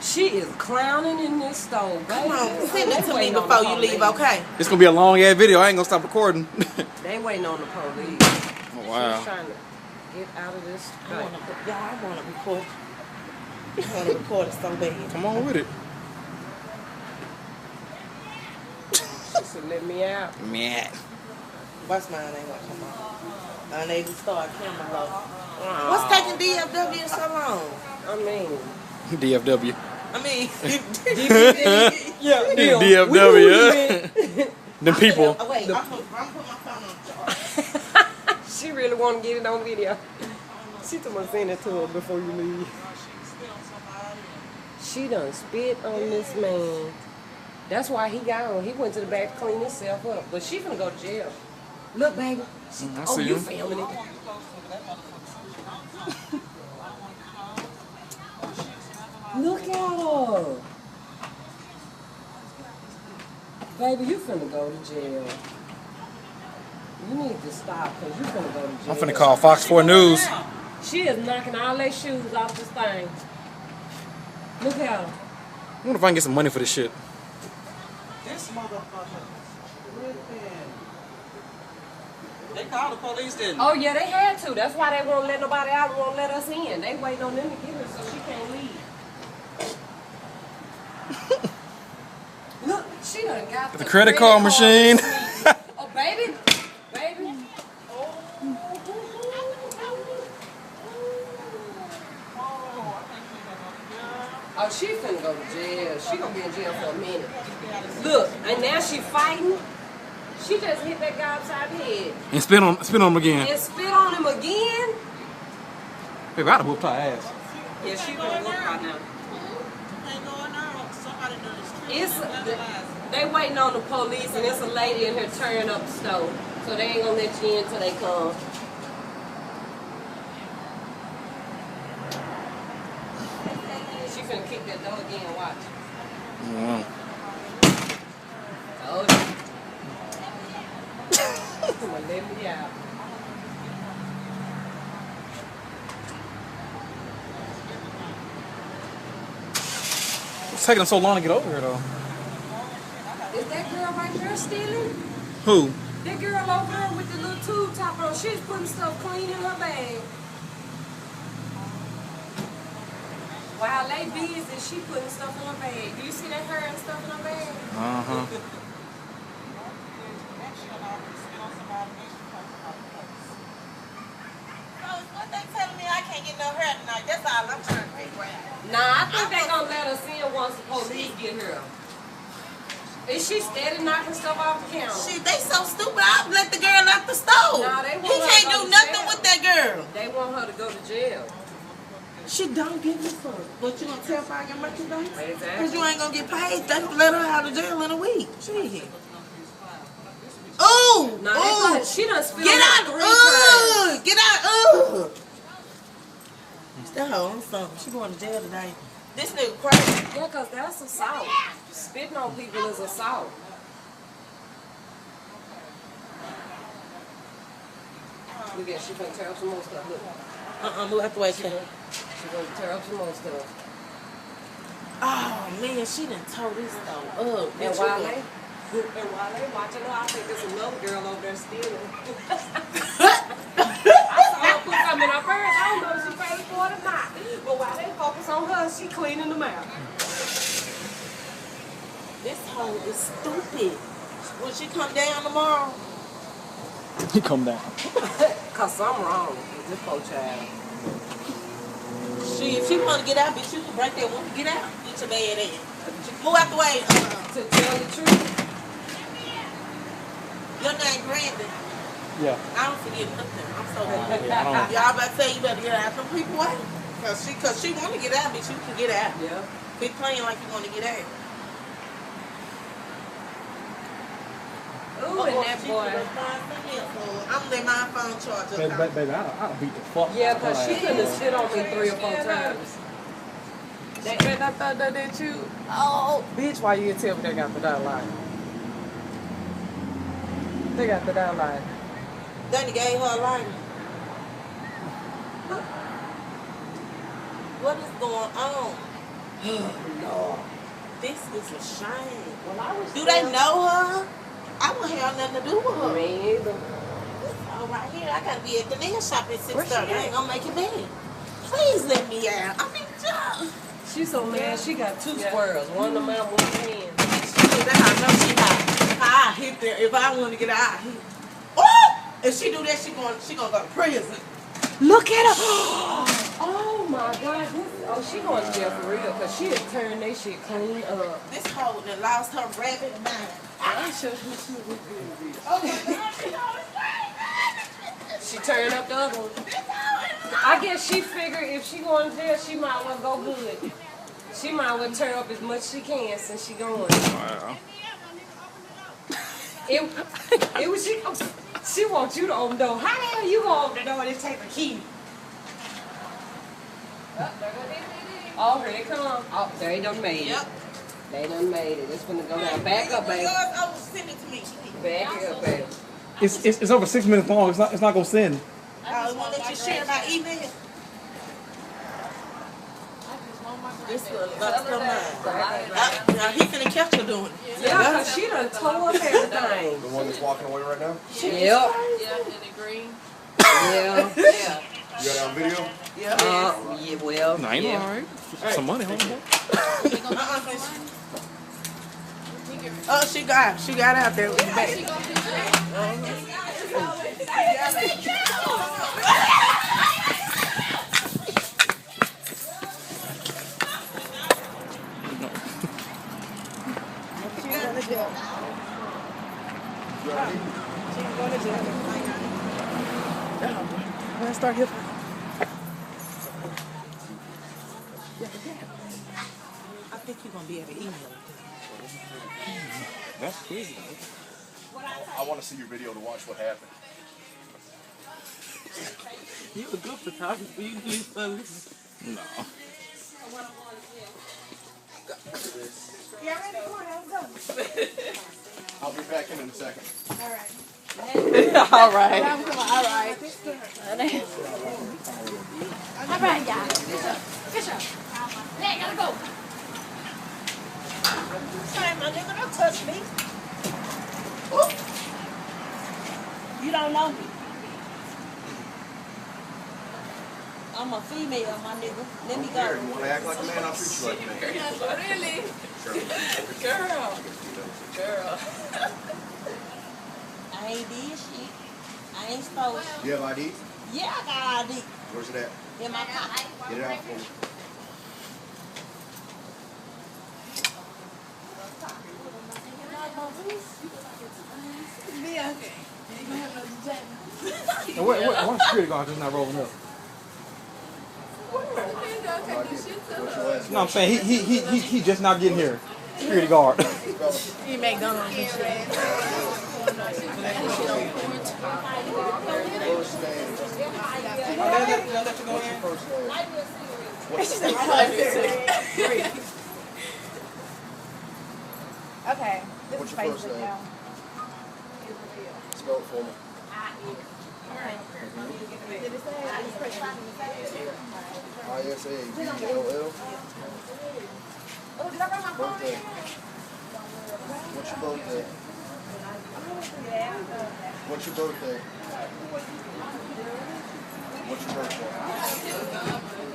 She is clowning in this stove, baby. Come on, send it to me before you leave, okay? It's gonna be a long ass video. I ain't gonna stop recording. They waiting on the police. Oh, wow. She's trying to get out of this. I want to record. I want to record it so bad. Come on with it. She said, let me out. Man. Watch mine ain't gonna come on. Unable to start camera low. What's taking DFW so long? I mean, DFW. I mean, yeah, DFW, Them people. Oh, wait, I'm put my phone on charge. She really want to get it on video. She told me send it to her before you leave. She done spit on this man. That's why he got on. He went to the back to clean himself up. But she finna go to jail. Look, baby. I see you him. filming it. Look at her. Baby, you finna go to jail. You need to stop because you finna go to jail. I'm finna call Fox 4 News. She is knocking all their shoes off this thing. Look at her. I wonder if I can get some money for this shit. This motherfucker. They called the police, didn't they? Oh, yeah, they had to. That's why they won't let nobody out and won't let us in. They waiting on them to get her so she can't leave. Look, she done got The credit card machine. Oh, baby. Baby. Oh, she finna go to jail. She gonna be in jail for a minute. Look, and now she fighting. She just hit that guy upside the head. And spit on him again. And spit on him again? Baby, I'd have whooped her ass. Yeah, she gonna whoop right now. It's, they waiting on the police and it's a lady in here tearing up the stove. So they ain't gonna let you in till they come. She finna kick that door again, watch. Told you. Come on, let me out. It's taking them so long to get over here, though. Is that girl right there stealing? Who? That girl over there with the little tube top on, she's putting stuff clean in her bag. While they busy, she putting stuff in her bag. Do you see that her and stuff in her bag? Uh-huh. What they telling me I can't get no hair tonight? That's all I'm trying to figure out. Nah, I think they gonna let us in once the police get here. Is she steady knocking stuff off the counter? Shit, they so stupid. I'll let the girl out the stove. Nah, they want he her can't to go do to nothing jail. with that girl. They want her to go to jail. She don't give a fuck. But you gonna tell if I get merchandise? Exactly. Because you ain't gonna get paid. They let her out of jail in a week. Shit. Ooh! Nah, ooh! she done spilled Get out! 3 times. Get out! That hoe on something. She going to jail today. This nigga crazy. Yeah, because that's assault. Spitting on people is assault. Look at, she gonna tear up some more stuff. Look. Who have to wait? She gonna tear up some more stuff. Oh man, she done tore this stove up. And while they watching her, I think there's another girl over there stealing. I saw her put something in her purse. I don't know if she paid for it or not. But while they focus on her, she cleaning them out. This hoe is stupid. Will she come down tomorrow? He come down. Cause something wrong with this poor child. If she want to get out, bitch, you can break that window. Get out. Get your bad ass. Move out the way. To tell the truth. Your name Brandon. Yeah. I don't forget nothing. I'm so happy. Yeah, I don't. Y'all about to say you better get out some people way. Cause she want to get out, bitch. You can get out. Yeah. Quit playing like you want to get out. Ooh, and that boy. I'm gonna let my phone charge up. Baby, I'll beat the fuck. Yeah, cause she couldn't sit on me 3 or 4 times. That man, I thought that did you. Oh, bitch, why you didn't tell me they got the dollar line? They got the dollar line. Danny gave her a lighter. What is going on? No. This is a shame. Well, I was Do they know her? I wouldn't have nothing to do with her. Me either. Oh, right here, I gotta be at the nail shop at 6:30. I ain't gonna make it bad. Please let me out. I mean, She's so mad. She got 2 squirrels. One of them out, one in. that's how I know she hot. I hit there. If I want to get out, I hit. Oh! If she do that, she gonna go to prison. Look at her. Oh my God. She going to jail for real because she had turned that shit clean up. This hoe that lost her rabbit mind. I show you she was good. Oh my God, she turned up the other one. I guess she figured if she going to jail, she might well go good. She might well turn up as much as she can since she going. Wow. It was she wants you to open the door. How the hell you gonna open the door and just take the key? Oh, here they come. Oh, they done made it. They done made it. It's gonna go down. Back up, baby. Send it to me. Back up, baby. It's over 6 minutes long. It's not gonna send. I want to let you share my email. This little bucks come on. Now he finna catch her doing it. Yeah, because she done tore up everything. The one that's walking away right now? Yep. Yeah, in the green. Yeah. Yeah. You got it on video? Yeah, well. No, ain't alright. Some money, homeboy. Oh, she got out there with the baby. Let's start here. I think you're gonna be able to email it. That's crazy. I want to see your video to watch what happened. You a good photographer. You do something. No. Yeah, ready? Come on, let's go. I'll be back in a second. All right. All right. All right. All right, y'all. Fish up. Hey, gotta go. Sorry, my nigga, don't touch me. Ooh. You don't know me. I'm a female, my nigga. Let me Here, you go. want to act like a man? I'll treat you like a man. Really? Girl. I ain't did shit. I ain't stole shit. You have ID? Yeah, I got ID. Where's it at? In my pocket. Get it out for me. Why security guard just not rolling up? What's your last No, I'm saying he just not getting here. Security guard. You make gun on this shit. first name? What's your first name? Okay. What's your first name? Spell it for me. ISABLL. Birthday. What's your birthday? What's your birthday? What's your birthday?